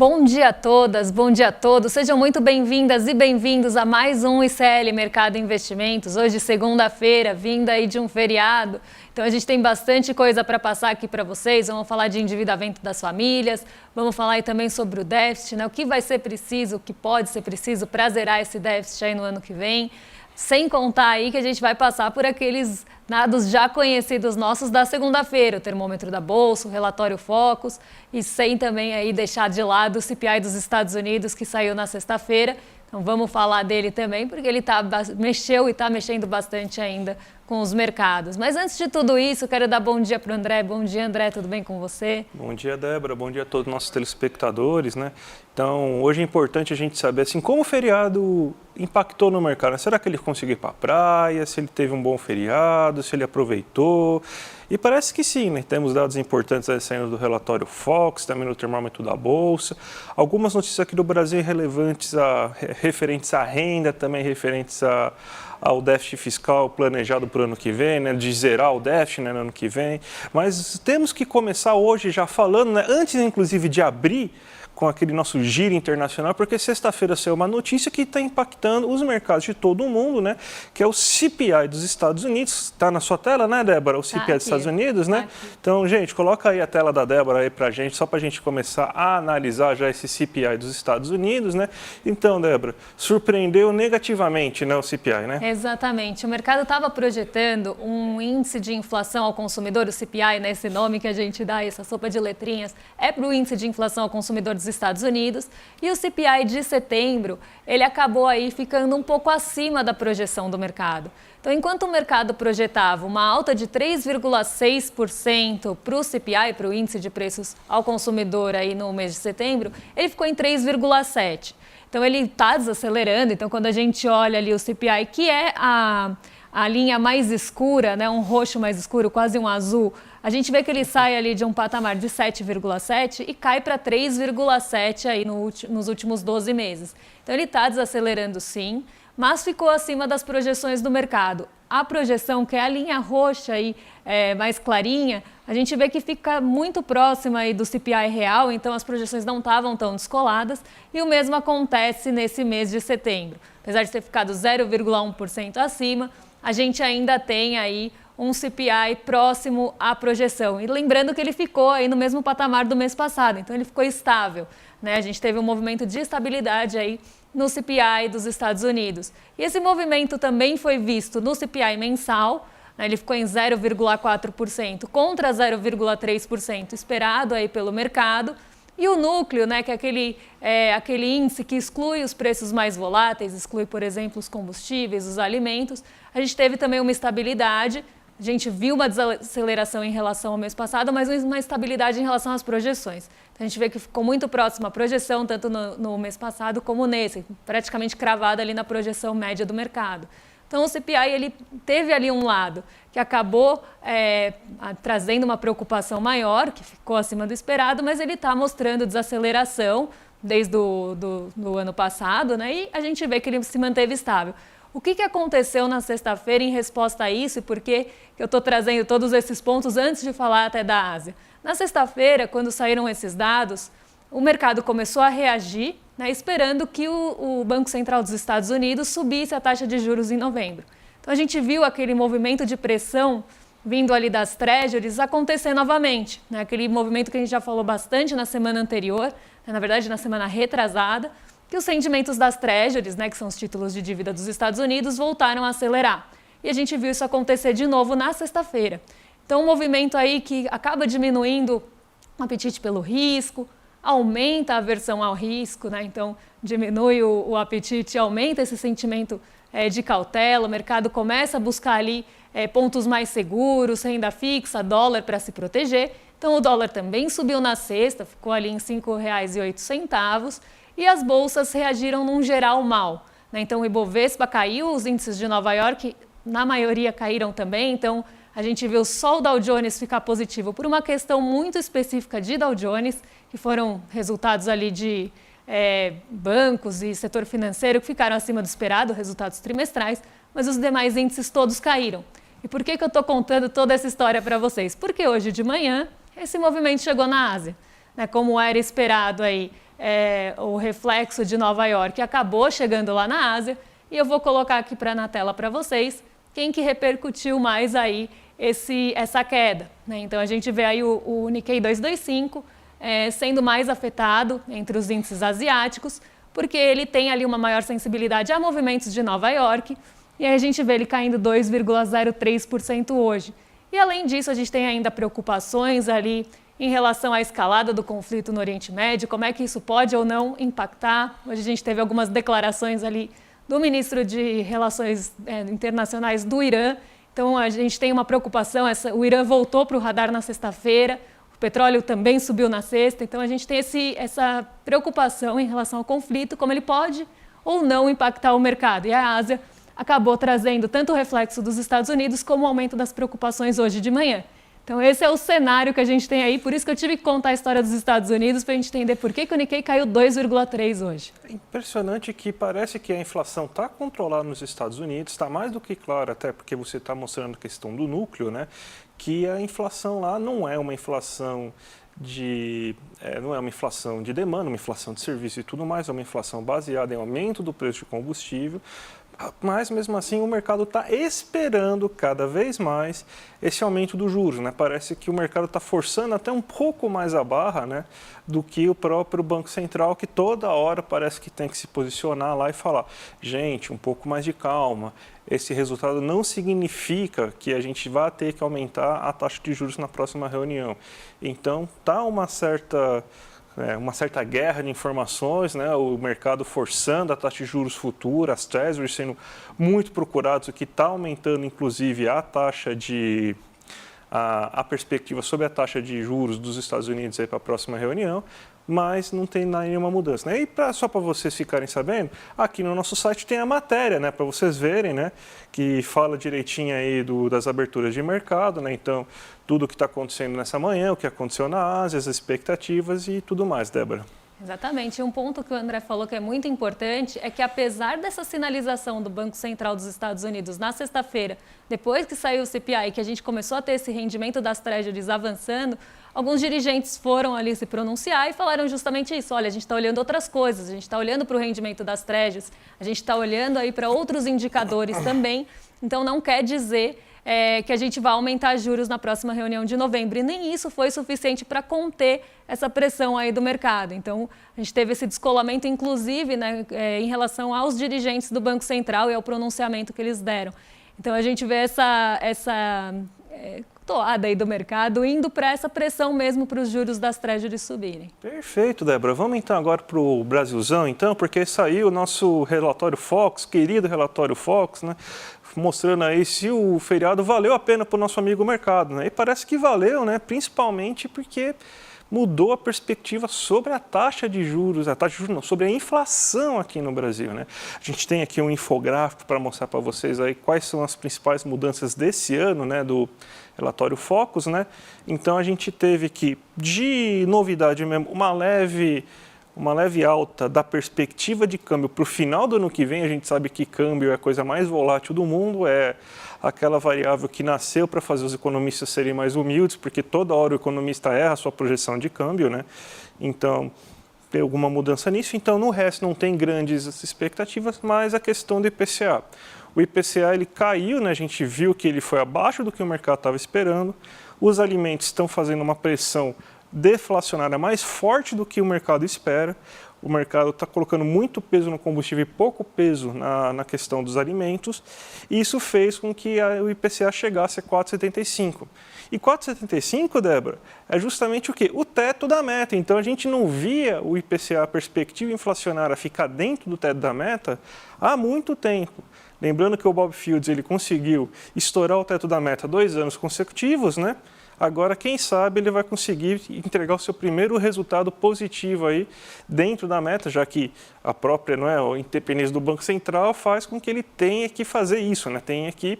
Bom dia a todas, bom dia a todos. Sejam muito bem-vindas e bem-vindos a mais um ICL Mercado Investimentos. Hoje, segunda-feira, vinda aí de um feriado. Então, a gente tem bastante coisa para passar aqui para vocês. Vamos falar de endividamento das famílias, vamos falar aí também sobre o déficit, né? O que vai ser preciso, o que pode ser preciso para zerar esse déficit aí no ano que vem. Sem contar aí que a gente vai passar por aqueles dados já conhecidos nossos da segunda-feira, o termômetro da Bolsa, o relatório Focus, e sem também aí deixar de lado o CPI dos Estados Unidos, que saiu na sexta-feira. Então vamos falar dele também, porque ele mexeu e está mexendo bastante ainda com os mercados. Mas antes de tudo isso, eu quero dar bom dia para o André. Bom dia, André, tudo bem com você? Bom dia, Débora. Bom dia a todos os nossos telespectadores, né? Então, hoje é importante a gente saber assim, como o feriado impactou no mercado. Né? Será que ele conseguiu ir para a praia? Se ele teve um bom feriado? Se ele aproveitou? E parece que sim, né? Temos dados importantes aí saindo do relatório Fox, também no termômetro da Bolsa. Algumas notícias aqui do Brasil relevantes, referentes à renda, também referentes ao déficit fiscal planejado para o ano que vem, né, de zerar o déficit, né, no ano que vem. Mas temos que começar hoje já falando, né, antes inclusive de abrir com aquele nosso giro internacional, porque sexta-feira saiu uma notícia que está impactando os mercados de todo o mundo, né? Que é o CPI dos Estados Unidos. Está na sua tela, né, Débora? O CPI dos Estados Unidos, né? Então, gente, coloca aí a tela da Débora aí para a gente, só para a gente começar a analisar já esse CPI dos Estados Unidos, né? Então, Débora, surpreendeu negativamente, né, o CPI, né? Exatamente. O mercado estava projetando um índice de inflação ao consumidor, o CPI, né, esse nome que a gente dá, essa sopa de letrinhas, é para o índice de inflação ao consumidor dos Estados Unidos, e o CPI de setembro, ele acabou aí ficando um pouco acima da projeção do mercado. Então, enquanto o mercado projetava uma alta de 3,6% para o CPI, para o índice de preços ao consumidor aí no mês de setembro, ele ficou em 3,7%. Então, ele está desacelerando. Então, quando a gente olha ali o CPI, que é a linha mais escura, né, um roxo mais escuro, quase um azul, a gente vê que ele sai ali de um patamar de 7,7 e cai para 3,7 aí nos últimos 12 meses. Então, ele está desacelerando sim, mas ficou acima das projeções do mercado. A projeção, que é a linha roxa aí, mais clarinha, a gente vê que fica muito próxima aí do CPI real, então as projeções não estavam tão descoladas, e o mesmo acontece nesse mês de setembro. Apesar de ter ficado 0,1% acima, a gente ainda tem aí um CPI próximo à projeção. E lembrando que ele ficou aí no mesmo patamar do mês passado, então ele ficou estável, né? A gente teve um movimento de estabilidade aí no CPI dos Estados Unidos. E esse movimento também foi visto no CPI mensal, né? Ele ficou em 0,4% contra 0,3% esperado aí pelo mercado. E o núcleo, né, que é aquele índice que exclui os preços mais voláteis, exclui, por exemplo, os combustíveis, os alimentos, a gente teve também uma estabilidade. A gente viu uma desaceleração em relação ao mês passado, mas uma estabilidade em relação às projeções. Então, a gente vê que ficou muito próximo à projeção, tanto no mês passado como nesse, praticamente cravada ali na projeção média do mercado. Então, o CPI ele teve ali um lado que acabou trazendo uma preocupação maior, que ficou acima do esperado, mas ele está mostrando desaceleração desde o ano passado, né? E a gente vê que ele se manteve estável. O que aconteceu na sexta-feira em resposta a isso e por que eu estou trazendo todos esses pontos antes de falar até da Ásia? Na sexta-feira, quando saíram esses dados, o mercado começou a reagir, né, esperando que o Banco Central dos Estados Unidos subisse a taxa de juros em novembro. Então a gente viu aquele movimento de pressão vindo ali das treasuries acontecer novamente, né, aquele movimento que a gente já falou bastante na semana anterior, né, na verdade na semana retrasada, que os rendimentos das treasuries, né, que são os títulos de dívida dos Estados Unidos, voltaram a acelerar. E a gente viu isso acontecer de novo na sexta-feira. Então, um movimento aí que acaba diminuindo o apetite pelo risco, aumenta a aversão ao risco, né? Então, diminui o apetite, aumenta esse sentimento de cautela, o mercado começa a buscar ali pontos mais seguros, renda fixa, dólar para se proteger. Então, o dólar também subiu na sexta, ficou ali em R$ 5,08, e as bolsas reagiram num geral mal, né? Então, o Ibovespa caiu, os índices de Nova York, na maioria, caíram também. Então, a gente viu só o Dow Jones ficar positivo por uma questão muito específica de Dow Jones, que foram resultados ali de bancos e setor financeiro que ficaram acima do esperado, resultados trimestrais, mas os demais índices todos caíram. E por que eu estou contando toda essa história para vocês? Porque hoje de manhã esse movimento chegou na Ásia, né? Como era esperado aí, o reflexo de Nova York acabou chegando lá na Ásia. E eu vou colocar aqui na tela para vocês quem que repercutiu mais aí essa queda, né? Então a gente vê aí o Nikkei 225 sendo mais afetado entre os índices asiáticos, porque ele tem ali uma maior sensibilidade a movimentos de Nova York, e aí a gente vê ele caindo 2,03% hoje. E além disso, a gente tem ainda preocupações ali em relação à escalada do conflito no Oriente Médio, como é que isso pode ou não impactar. Hoje a gente teve algumas declarações ali do ministro de Relações Internacionais do Irã. Então a gente tem uma preocupação, o Irã voltou para o radar na sexta-feira, o petróleo também subiu na sexta, então a gente tem essa preocupação em relação ao conflito, como ele pode ou não impactar o mercado. E a Ásia acabou trazendo tanto o reflexo dos Estados Unidos como o aumento das preocupações hoje de manhã. Então esse é o cenário que a gente tem aí, por isso que eu tive que contar a história dos Estados Unidos para a gente entender por que o Nikkei caiu 2,3% hoje. É impressionante que parece que a inflação está controlada nos Estados Unidos, está mais do que claro, até porque você está mostrando a questão do núcleo, né? Que a inflação lá não é uma inflação não é uma inflação de demanda, uma inflação de serviço e tudo mais, é uma inflação baseada em aumento do preço de combustível. Mas, mesmo assim, o mercado está esperando cada vez mais esse aumento dos juros, né? Parece que o mercado está forçando até um pouco mais a barra, né, do que o próprio Banco Central, que toda hora parece que tem que se posicionar lá e falar: gente, um pouco mais de calma, esse resultado não significa que a gente vai ter que aumentar a taxa de juros na próxima reunião. Então, está uma certa guerra de informações, né? O mercado forçando a taxa de juros futura, as treasuries sendo muito procurados, o que está aumentando, inclusive, a perspectiva sobre a taxa de juros dos Estados Unidos para a próxima reunião, mas não tem nenhuma mudança, né? E só para vocês ficarem sabendo, aqui no nosso site tem a matéria, né, para vocês verem, né, que fala direitinho aí das aberturas de mercado, né? Então, tudo o que está acontecendo nessa manhã, o que aconteceu na Ásia, as expectativas e tudo mais, Débora. Exatamente. Um ponto que o André falou que é muito importante é que, apesar dessa sinalização do Banco Central dos Estados Unidos na sexta-feira, depois que saiu o CPI, que a gente começou a ter esse rendimento das treasuries avançando, alguns dirigentes foram ali se pronunciar e falaram justamente isso: olha, a gente está olhando outras coisas, a gente está olhando para o rendimento das treasuries, a gente está olhando aí para outros indicadores também, então não quer dizer que a gente vai aumentar juros na próxima reunião de novembro. E nem isso foi suficiente para conter essa pressão aí do mercado. Então, a gente teve esse descolamento, inclusive, né, em relação aos dirigentes do Banco Central e ao pronunciamento que eles deram. Então, a gente vê essa toada aí do mercado indo para essa pressão mesmo para os juros das treasuries subirem. Perfeito, Débora. Vamos então agora para o Brasilzão, então, porque saiu o nosso relatório Fox, querido relatório Fox, né? Mostrando aí se o feriado valeu a pena para o nosso amigo mercado, né? E parece que valeu, né? Principalmente porque mudou a perspectiva sobre a taxa de juros, sobre a inflação aqui no Brasil, né? A gente tem aqui um infográfico para mostrar para vocês aí quais são as principais mudanças desse ano, né, do relatório Focus, né? Então a gente teve aqui, de novidade mesmo, uma leve alta da perspectiva de câmbio para o final do ano que vem. A gente sabe que câmbio é a coisa mais volátil do mundo, é aquela variável que nasceu para fazer os economistas serem mais humildes, porque toda hora o economista erra a sua projeção de câmbio, né? Então, tem alguma mudança nisso. Então, no resto não tem grandes expectativas, mas a questão do IPCA. O IPCA ele caiu, né? A gente viu que ele foi abaixo do que o mercado estava esperando. Os alimentos estão fazendo uma pressão deflacionária mais forte do que o mercado espera. O mercado está colocando muito peso no combustível e pouco peso na questão dos alimentos. E isso fez com que o IPCA chegasse a 4,75. E 4,75, Débora, é justamente o quê? O teto da meta. Então, a gente não via o IPCA, a perspectiva inflacionária, ficar dentro do teto da meta há muito tempo. Lembrando que o Bob Fields ele conseguiu estourar o teto da meta 2 anos consecutivos, né? Agora, quem sabe, ele vai conseguir entregar o seu primeiro resultado positivo aí dentro da meta, já que a própria a independência do Banco Central faz com que ele tenha que fazer isso, né? Tenha que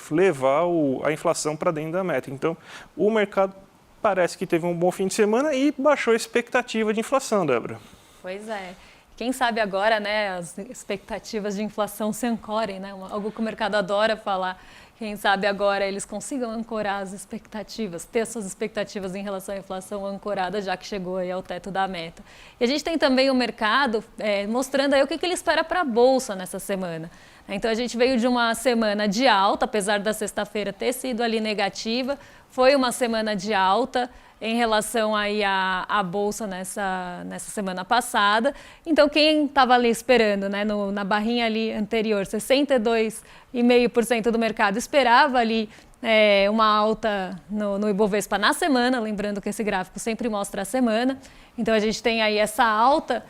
levar a inflação para dentro da meta. Então, o mercado parece que teve um bom fim de semana e baixou a expectativa de inflação, Débora. Pois é. Quem sabe agora, né, as expectativas de inflação se ancorem, né? Algo que o mercado adora falar, Quem sabe agora eles consigam ancorar as expectativas, ter suas expectativas em relação à inflação ancorada, já que chegou aí ao teto da meta. E a gente tem também o mercado mostrando aí o que ele espera para a Bolsa nessa semana. Então a gente veio de uma semana de alta, apesar da sexta-feira ter sido ali negativa, foi uma semana de alta em relação aí à Bolsa nessa semana passada. Então, quem estava ali esperando, né, na barrinha ali anterior, 62,5% do mercado esperava ali uma alta no Ibovespa na semana, lembrando que esse gráfico sempre mostra a semana. Então, a gente tem aí essa alta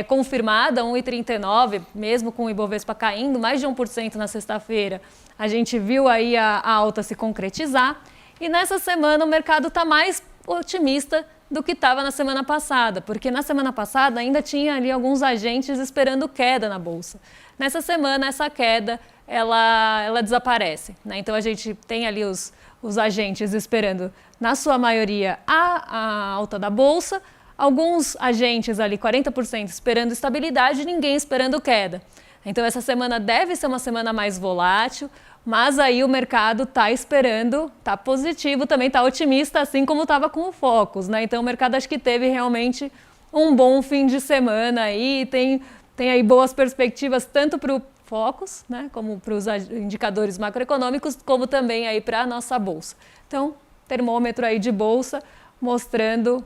confirmada, 1,39, mesmo com o Ibovespa caindo mais de 1% na sexta-feira, a gente viu aí a alta se concretizar. E nessa semana o mercado está mais otimista do que estava na semana passada, porque na semana passada ainda tinha ali alguns agentes esperando queda na Bolsa. Nessa semana, essa queda, ela desaparece, né? Então, a gente tem ali os agentes esperando, na sua maioria, a alta da Bolsa, alguns agentes ali, 40%, esperando estabilidade e ninguém esperando queda. Então, essa semana deve ser uma semana mais volátil, mas aí o mercado está esperando, está positivo, também está otimista, assim como estava com o Focus, né? Então o mercado acho que teve realmente um bom fim de semana aí, tem aí boas perspectivas tanto para o Focus, né, como para os indicadores macroeconômicos, como também aí para a nossa Bolsa. Então, termômetro aí de Bolsa mostrando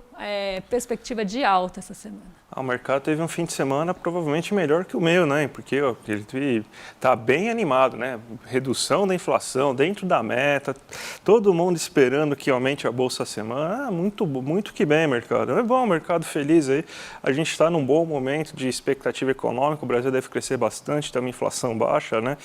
perspectiva de alta essa semana. O mercado teve um fim de semana provavelmente melhor que o meu, né? Porque ele está bem animado, né? Redução da inflação dentro da meta, todo mundo esperando que aumente a bolsa semana. Muito, muito que bem, mercado. É bom, mercado feliz aí. A gente está num bom momento de expectativa econômica, o Brasil deve crescer bastante, tem uma inflação baixa, né?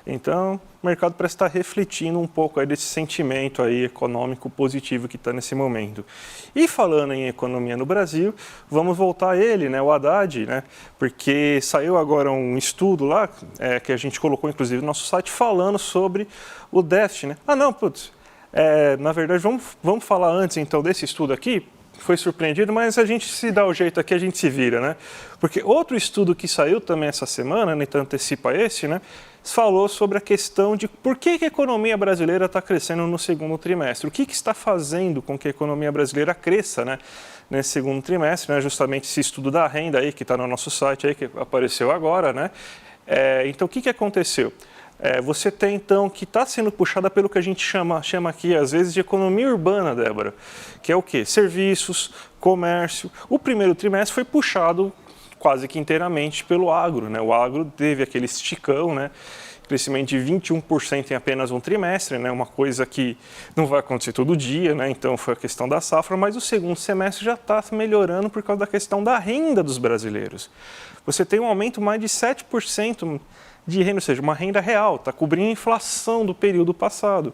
Então, o mercado parece estar refletindo um pouco aí desse sentimento aí econômico positivo que está nesse momento. E falando em economia no Brasil, vamos voltar a ele, né, o Haddad, né, porque saiu agora um estudo lá, que a gente colocou inclusive no nosso site, falando sobre o déficit, né? Na verdade, vamos falar antes então desse estudo aqui. Foi surpreendido, mas a gente se dá o jeito aqui, a gente se vira, né? Porque outro estudo que saiu também essa semana, né, então antecipa esse, né, falou sobre a questão de por que a economia brasileira está crescendo no segundo trimestre. O que está fazendo com que a economia brasileira cresça, né, nesse segundo trimestre, né? Justamente esse estudo da renda aí, que está no nosso site aí, que apareceu agora, né? Então, o que aconteceu? Você tem, então, que está sendo puxada pelo que a gente chama aqui, às vezes, de economia urbana, Débora, que é o quê? Serviços, comércio. O primeiro trimestre foi puxado quase que inteiramente pelo agro, né? O agro teve aquele esticão, né? Crescimento de 21% em apenas um trimestre, né? Uma coisa que não vai acontecer todo dia, né? Então foi a questão da safra, mas o segundo semestre já está melhorando por causa da questão da renda dos brasileiros. Você tem um aumento mais de 7% de renda, ou seja, uma renda real, está cobrindo a inflação do período passado.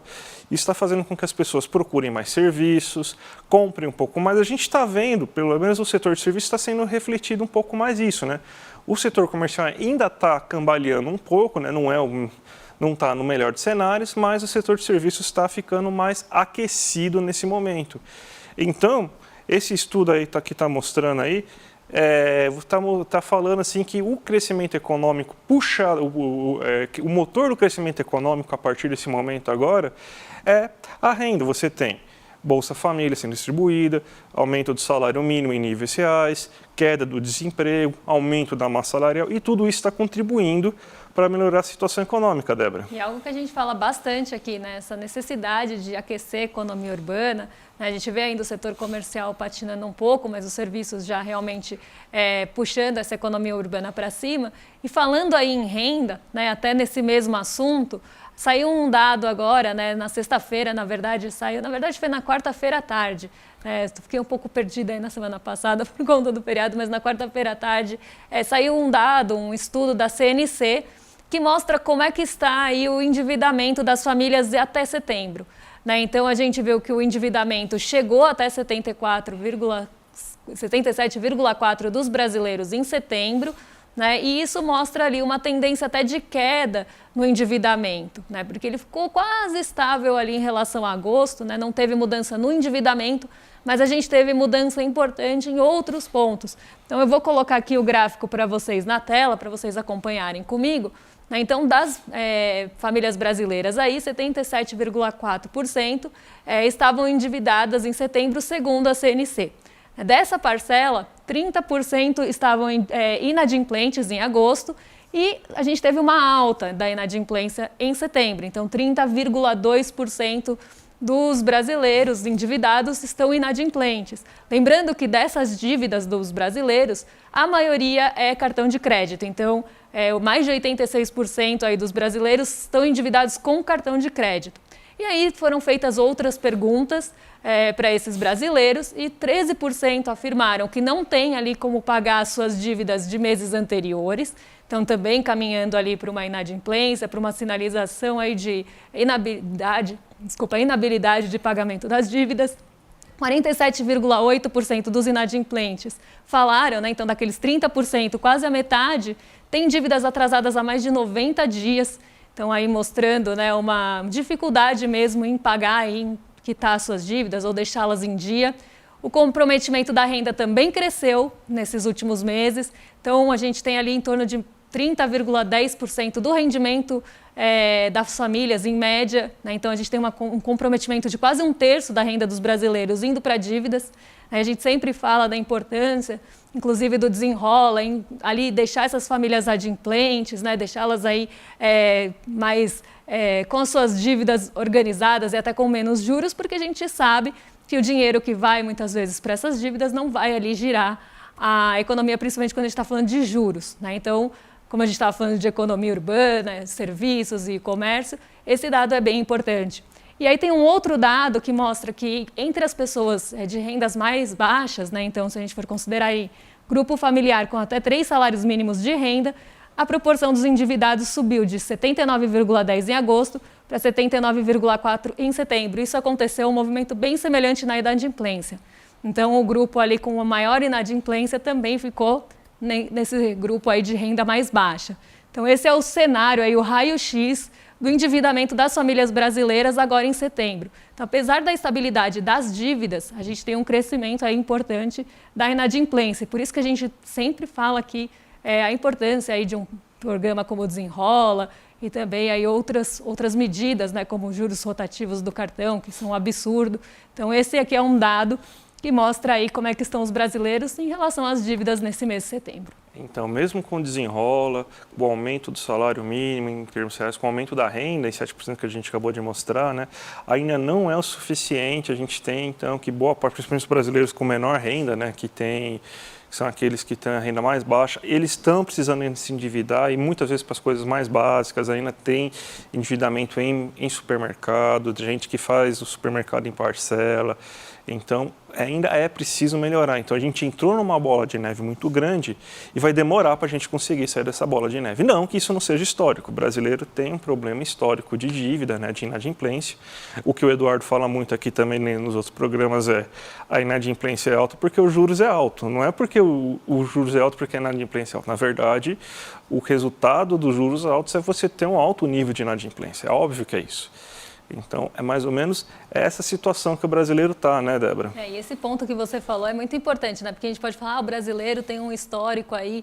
Isso está fazendo com que as pessoas procurem mais serviços, comprem um pouco mais. A gente está vendo, pelo menos o setor de serviços está sendo refletido um pouco mais isso, né? O setor comercial ainda está cambaleando um pouco, né? Não está no melhor dos cenários, mas o setor de serviços está ficando mais aquecido nesse momento. Então, esse estudo aí que está mostrando aí, está falando assim que o crescimento econômico puxa, o motor do crescimento econômico a partir desse momento agora é a renda. Você tem Bolsa Família sendo distribuída, aumento do salário mínimo em níveis reais, queda do desemprego, aumento da massa salarial, e tudo isso está contribuindo para melhorar a situação econômica, Débora. E algo que a gente fala bastante aqui, né? Essa necessidade de aquecer a economia urbana, né? A gente vê ainda o setor comercial patinando um pouco, mas os serviços já realmente puxando essa economia urbana para cima. E falando aí em renda, né? Até nesse mesmo assunto, saiu um dado agora, né, na sexta-feira, na verdade foi na quarta-feira à tarde. Fiquei um pouco perdida aí na semana passada por conta do feriado, mas na quarta-feira à tarde saiu um dado, um estudo da CNC, que mostra como é que está aí o endividamento das famílias até setembro. Né? Então, a gente viu que o endividamento chegou até 77,4% dos brasileiros em setembro, né? E isso mostra ali uma tendência até de queda no endividamento, né? Porque ele ficou quase estável ali em relação a agosto, né? Não teve mudança no endividamento, mas a gente teve mudança importante em outros pontos. Então eu vou colocar aqui o gráfico para vocês na tela, para vocês acompanharem comigo. né? Então, das famílias brasileiras, aí 77,4% estavam endividadas em setembro, segundo a CNC. Dessa parcela, 30% estavam inadimplentes em agosto e a gente teve uma alta da inadimplência em setembro. Então, 30,2% dos brasileiros endividados estão inadimplentes. Lembrando que dessas dívidas dos brasileiros, a maioria é cartão de crédito. Então, mais de 86% aí dos brasileiros estão endividados com cartão de crédito. E aí foram feitas outras perguntas para esses brasileiros e 13% afirmaram que não tem ali como pagar as suas dívidas de meses anteriores. Então, também caminhando ali para uma inadimplência, para uma sinalização aí de inabilidade de pagamento das dívidas. 47,8% dos inadimplentes falaram, né, então daqueles 30%, quase a metade, tem dívidas atrasadas há mais de 90 dias. Então, aí mostrando, né, uma dificuldade mesmo em pagar e em quitar suas dívidas ou deixá-las em dia. O comprometimento da renda também cresceu nesses últimos meses. Então, a gente tem ali em torno de 30,10% do rendimento das famílias, em média, né? Então, a gente tem um comprometimento de quase 1/3 da renda dos brasileiros indo para dívidas. A gente sempre fala da importância, inclusive do desenrola, em ali deixar essas famílias adimplentes, né? Deixá-las aí com as suas dívidas organizadas e até com menos juros, porque a gente sabe que o dinheiro que vai muitas vezes para essas dívidas não vai ali girar a economia, principalmente quando a gente está falando de juros, né? Então, como a gente estava falando de economia urbana, serviços e comércio, esse dado é bem importante. E aí tem um outro dado que mostra que entre as pessoas de rendas mais baixas, né, então se a gente for considerar aí grupo familiar com até 3 salários mínimos de renda, a proporção dos endividados subiu de 79,10% em agosto para 79,4% em setembro. Isso aconteceu um movimento bem semelhante na inadimplência. Então o grupo ali com a maior inadimplência também ficou nesse grupo aí de renda mais baixa. Então esse é o cenário, aí, o raio-x do endividamento das famílias brasileiras agora em setembro. Então, apesar da estabilidade das dívidas, a gente tem um crescimento aí importante da inadimplência. Por isso que a gente sempre fala aqui a importância aí de um programa como o Desenrola e também aí outras medidas, né, como os juros rotativos do cartão, que são um absurdo. Então esse aqui é um dado que mostra aí como é que estão os brasileiros em relação às dívidas nesse mês de setembro. Então, mesmo com o desenrola, o aumento do salário mínimo em termos reais, com o aumento da renda em 7% que a gente acabou de mostrar, né, ainda não é o suficiente. A gente tem, então, que boa parte, principalmente os brasileiros com menor renda, né, que são aqueles que têm a renda mais baixa, eles estão precisando se endividar e muitas vezes para as coisas mais básicas. Ainda tem endividamento em supermercado, de gente que faz o supermercado em parcela. Então, ainda é preciso melhorar. Então, a gente entrou numa bola de neve muito grande e vai demorar para a gente conseguir sair dessa bola de neve. Não que isso não seja histórico. O brasileiro tem um problema histórico de dívida, né, de inadimplência. O que o Eduardo fala muito aqui também nos outros programas é a inadimplência é alta porque o juros é alto. Não é porque o juros é alto porque a inadimplência é alta. Na verdade, o resultado dos juros altos é você ter um alto nível de inadimplência. É óbvio que é isso. Então, é mais ou menos essa situação que o brasileiro está, né, Débora? E esse ponto que você falou é muito importante, né? Porque a gente pode falar, o brasileiro tem um histórico aí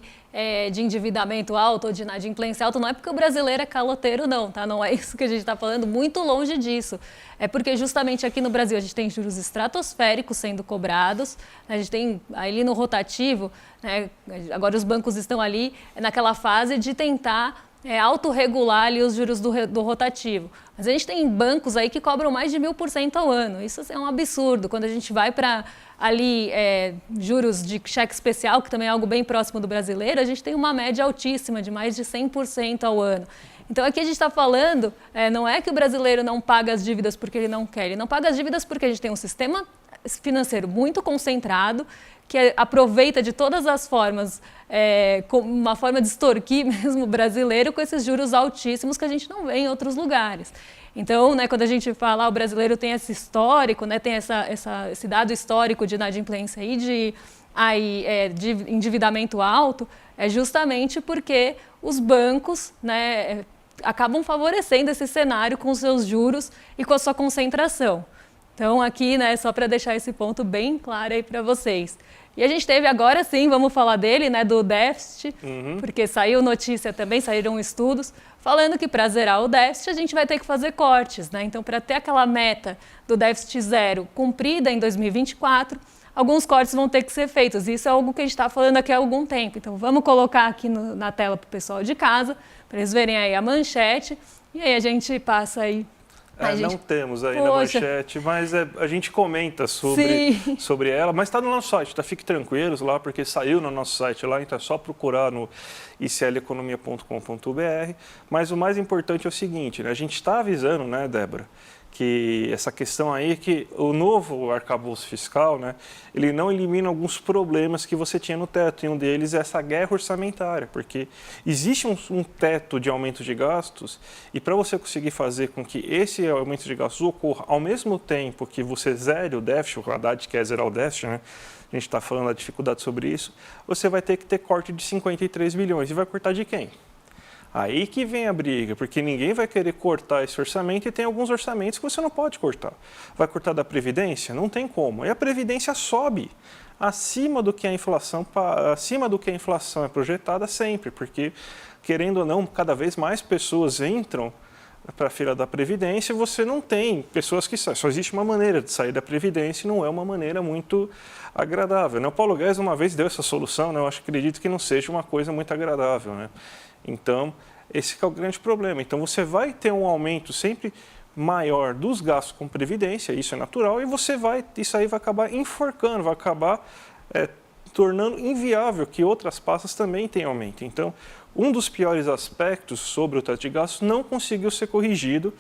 de endividamento alto ou de inadimplência alta. Não é porque o brasileiro é caloteiro, não, tá? Não é isso que a gente está falando, muito longe disso. É porque justamente aqui no Brasil a gente tem juros estratosféricos sendo cobrados, né? A gente tem ali no rotativo, né? Agora os bancos estão ali naquela fase de tentar autorregular ali os juros do rotativo. Mas a gente tem bancos aí que cobram mais de 1000% ao ano. Isso é um absurdo. Quando a gente vai para ali juros de cheque especial, que também é algo bem próximo do brasileiro, a gente tem uma média altíssima de mais de 100% ao ano. Então aqui a gente está falando, não é que o brasileiro não paga as dívidas porque ele não quer, ele não paga as dívidas porque a gente tem um sistema financeiro muito concentrado, que aproveita de todas as formas, como uma forma de extorquir mesmo o brasileiro com esses juros altíssimos que a gente não vê em outros lugares. Então, né, quando a gente fala o brasileiro tem esse histórico, né, tem esse dado histórico de inadimplência e de endividamento alto, é justamente porque os bancos, né, acabam favorecendo esse cenário com os seus juros e com a sua concentração. Então aqui, né, só para deixar esse ponto bem claro aí para vocês. E a gente teve agora sim, vamos falar dele, né, do déficit, porque saiu notícia também, saíram estudos falando que para zerar o déficit a gente vai ter que fazer cortes, né? Então para ter aquela meta do déficit zero cumprida em 2024, alguns cortes vão ter que ser feitos. Isso é algo que a gente está falando aqui há algum tempo. Então vamos colocar aqui na tela para o pessoal de casa, para eles verem aí a manchete, e aí a gente passa aí. Não temos aí na manchete, mas a gente comenta sobre ela, mas está no nosso site, tá? Fique tranquilos lá, porque saiu no nosso site lá, então é só procurar no icleconomia.com.br. Mas o mais importante é o seguinte, né? A gente está avisando, né, Débora, que essa questão aí, que o novo arcabouço fiscal, né, ele não elimina alguns problemas que você tinha no teto, e um deles é essa guerra orçamentária, porque existe um teto de aumento de gastos, e para você conseguir fazer com que esse aumento de gastos ocorra ao mesmo tempo que você zere o déficit, o Haddad quer zerar o déficit, né, a gente está falando da dificuldade sobre isso, você vai ter que ter corte de 53 bilhões, e vai cortar de quem? Aí que vem a briga, porque ninguém vai querer cortar esse orçamento e tem alguns orçamentos que você não pode cortar. Vai cortar da Previdência? Não tem como. E a Previdência sobe acima do que a inflação é projetada sempre, porque, querendo ou não, cada vez mais pessoas entram para a fila da Previdência e você não tem pessoas que saem. Só existe uma maneira de sair da Previdência e não é uma maneira muito agradável, né? O Paulo Guedes uma vez deu essa solução, né? Eu acredito que não seja uma coisa muito agradável, né? Então, esse que é o grande problema. Então, você vai ter um aumento sempre maior dos gastos com Previdência, isso é natural, e isso aí vai acabar enforcando, vai acabar tornando inviável que outras pastas também tenham aumento. Então, um dos piores aspectos sobre o teto de gastos não conseguiu ser corrigido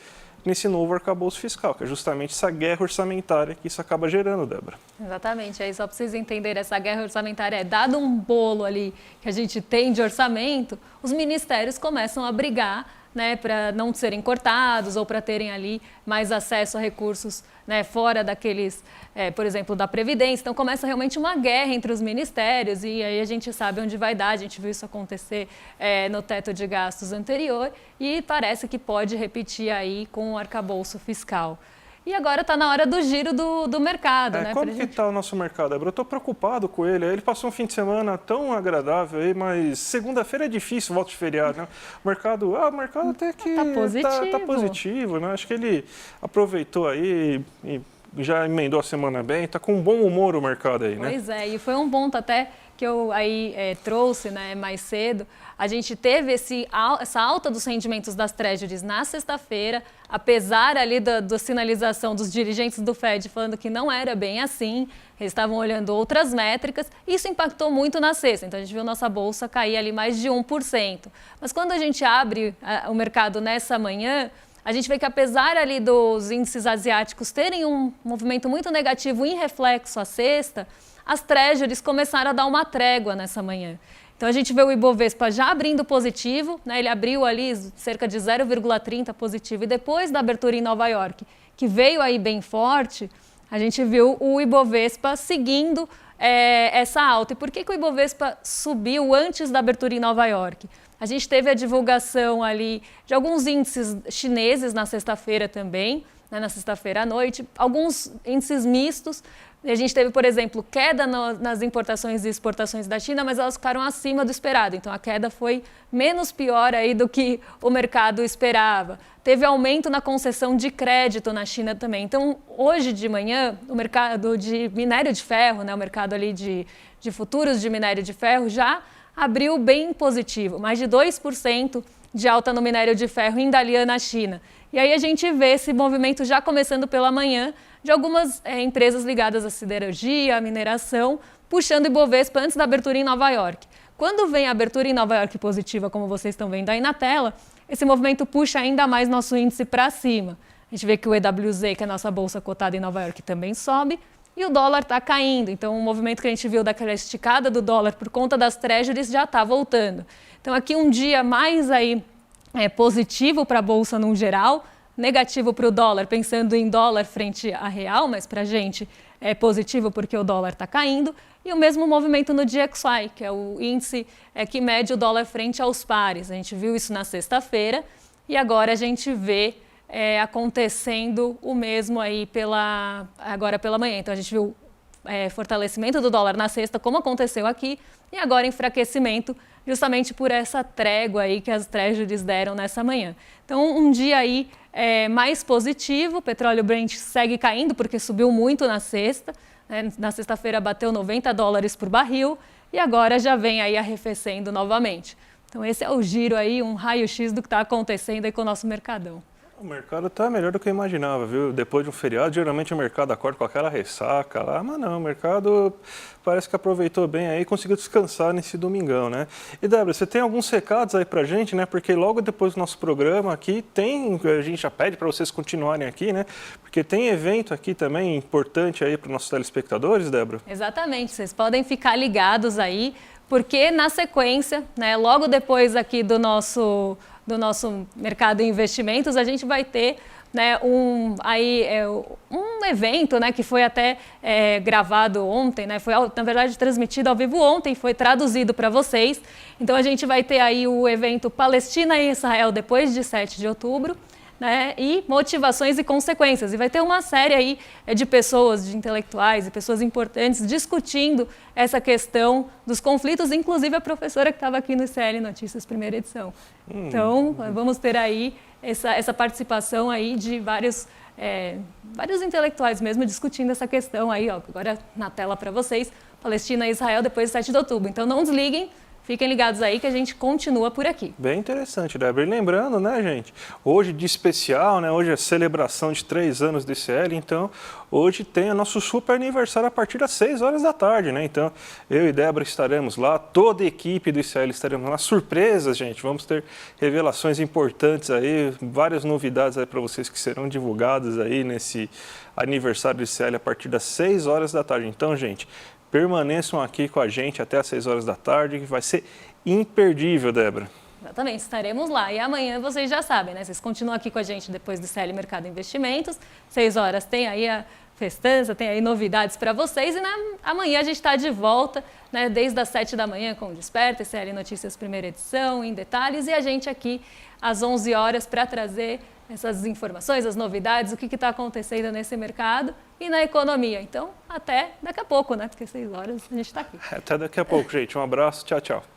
nesse novo arcabouço fiscal, que é justamente essa guerra orçamentária que isso acaba gerando, Débora. Exatamente, aí só para vocês entenderem, essa guerra orçamentária dado um bolo ali que a gente tem de orçamento, os ministérios começam a brigar, né, para não serem cortados ou para terem ali mais acesso a recursos, né, fora daqueles, por exemplo, da Previdência. Então começa realmente uma guerra entre os ministérios e aí a gente sabe onde vai dar, a gente viu isso acontecer no teto de gastos anterior e parece que pode repetir aí com o arcabouço fiscal. E agora está na hora do giro do mercado, né? Como que está o nosso mercado, Débora? Eu estou preocupado com ele. Ele passou um fim de semana tão agradável aí, mas segunda-feira é difícil, volta de feriado, né? O mercado até que está positivo, né? Acho que ele aproveitou aí e já emendou a semana bem, está com um bom humor o mercado aí, né? Pois é, e foi um ponto até que eu aí trouxe, né, mais cedo. A gente teve essa alta dos rendimentos das Treasuries na sexta-feira, apesar ali da sinalização dos dirigentes do Fed falando que não era bem assim, eles estavam olhando outras métricas, isso impactou muito na sexta, então a gente viu nossa bolsa cair ali mais de 1%. Mas quando a gente abre o mercado nessa manhã, a gente vê que apesar ali dos índices asiáticos terem um movimento muito negativo em reflexo à sexta, as Treasuries começaram a dar uma trégua nessa manhã. Então a gente vê o Ibovespa já abrindo positivo, né? Ele abriu ali cerca de 0,30 positivo e depois da abertura em Nova York, que veio aí bem forte, a gente viu o Ibovespa seguindo essa alta. E por que o Ibovespa subiu antes da abertura em Nova York? A gente teve a divulgação ali de alguns índices chineses na sexta-feira também, né, na sexta-feira à noite, alguns índices mistos. A gente teve, por exemplo, queda nas importações e exportações da China, mas elas ficaram acima do esperado. Então, a queda foi menos pior aí do que o mercado esperava. Teve aumento na concessão de crédito na China também. Então, hoje de manhã, o mercado de minério de ferro, né, o mercado ali de futuros de minério de ferro, já abriu bem positivo, mais de 2% de alta no minério de ferro em Dalian, na China. E aí a gente vê esse movimento já começando pela manhã de algumas empresas ligadas à siderurgia, à mineração, puxando o Ibovespa antes da abertura em Nova York. Quando vem a abertura em Nova York positiva, como vocês estão vendo aí na tela, esse movimento puxa ainda mais nosso índice para cima. A gente vê que o EWZ, que é a nossa bolsa cotada em Nova York, também sobe, e o dólar está caindo. Então, o movimento que a gente viu daquela esticada do dólar por conta das treasuries já está voltando. Então, aqui um dia mais aí positivo para a bolsa no geral, negativo para o dólar, pensando em dólar frente a real, mas para a gente é positivo porque o dólar está caindo. E o mesmo movimento no DXY, que é o índice que mede o dólar frente aos pares. A gente viu isso na sexta-feira e agora a gente vê acontecendo o mesmo aí agora pela manhã. Então a gente viu fortalecimento do dólar na sexta, como aconteceu aqui, e agora enfraquecimento, justamente por essa trégua aí que as treasuries deram nessa manhã. Então um dia aí mais positivo, o petróleo Brent segue caindo porque subiu muito na sexta, né? Na sexta-feira bateu $90 por barril e agora já vem aí arrefecendo novamente. Então esse é o giro aí, um raio-x do que está acontecendo aí com o nosso mercadão. O mercado está melhor do que eu imaginava, viu? Depois de um feriado, geralmente o mercado acorda com aquela ressaca lá, mas não, o mercado parece que aproveitou bem aí e conseguiu descansar nesse domingão, né? E Débora, você tem alguns recados aí pra gente, né? Porque logo depois do nosso programa aqui a gente já pede para vocês continuarem aqui, né? Porque tem evento aqui também importante aí para os nossos telespectadores, Débora. Exatamente, vocês podem ficar ligados aí, porque na sequência, né, logo depois aqui do nosso mercado de investimentos, a gente vai ter, né, um evento, né, que foi até gravado ontem, né, foi na verdade transmitido ao vivo ontem, foi traduzido para vocês. Então a gente vai ter aí o evento Palestina e Israel depois de 7 de outubro. Né, e motivações e consequências. E vai ter uma série aí de pessoas, de intelectuais e pessoas importantes discutindo essa questão dos conflitos, inclusive a professora que estava aqui no ICL Notícias, primeira edição. Então, vamos ter aí essa participação aí de vários intelectuais mesmo discutindo essa questão aí, ó, agora na tela para vocês, Palestina e Israel depois de 7 de outubro. Então, não desliguem. Fiquem ligados aí que a gente continua por aqui. Bem interessante, Débora. E lembrando, né, gente, hoje de especial, né, hoje é celebração de 3 anos do ICL, então hoje tem o nosso super aniversário a partir das 6 horas da tarde, né? Então eu e Débora estaremos lá, toda a equipe do ICL estaremos lá. Surpresas, gente, vamos ter revelações importantes aí, várias novidades aí para vocês que serão divulgadas aí nesse aniversário do ICL a partir das 6 horas da tarde. Então, gente, permaneçam aqui com a gente até às 6 horas da tarde, que vai ser imperdível, Débora. Exatamente, estaremos lá. E amanhã vocês já sabem, né? Vocês continuam aqui com a gente depois do ICL Mercado Investimentos. 6 horas tem aí a festança, tem aí novidades para vocês. E amanhã a gente está de volta, né? Desde as 7 da manhã com o Desperta, ICL Notícias primeira edição, em detalhes. E a gente aqui às 11 horas para trazer essas informações, as novidades, o que está acontecendo nesse mercado e na economia. Então, até daqui a pouco, né? Porque 6 horas a gente está aqui. Até daqui a pouco, gente. Um abraço. Tchau, tchau.